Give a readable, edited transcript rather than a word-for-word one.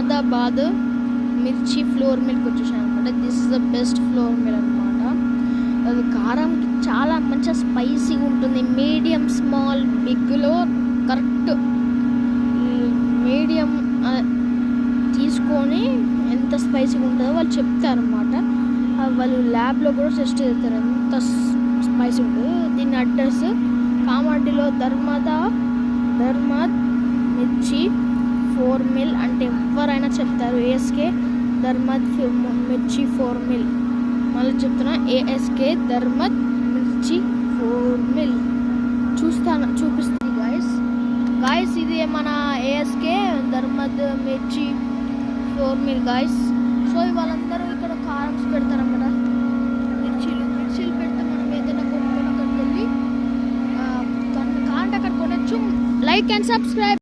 ధర్మాదాబాద్ మిర్చి floor mill వచ్చేసాను అనమాట. This is the best flour mill అనమాట. అది కారం చాలా మంచిగా స్పైసీగా ఉంటుంది. మీడియం స్మాల్ బిగ్లో కరెక్ట్ మీడియం తీసుకొని ఎంత స్పైసీగా ఉంటుందో వాళ్ళు చెప్తారనమాట. వాళ్ళు ల్యాబ్లో కూడా టెస్ట్ చేస్తారు ఎంత స్పైసీ ఉంటుందో. దీని అడ్రస్ కామారెడ్డిలో ధర్మద్ మిర్చి 4 మిల్ అంటే ఎవరైనా చెప్తారు. ఏఎస్కే ధర్మద్ మిర్చి 4 మిల్. మళ్ళీ చెప్తున్నా, ఏఎస్కే ధర్మద్ మిర్చి 4 మిల్. చూపిస్తుంది గాయస్ ఇది మన ఏఎస్కే ధర్మద్ మిర్చి 4 మిల్ గాయస్. సో వాళ్ళందరూ ఇక్కడ కారమ్స్ పెడతారన్నమాట. మిర్చీలు పెడితే మనం ఏదైనా కొనుక్కొని అక్కడికి వెళ్ళి కాంటే అక్కడ కొనొచ్చు. Like and subscribe.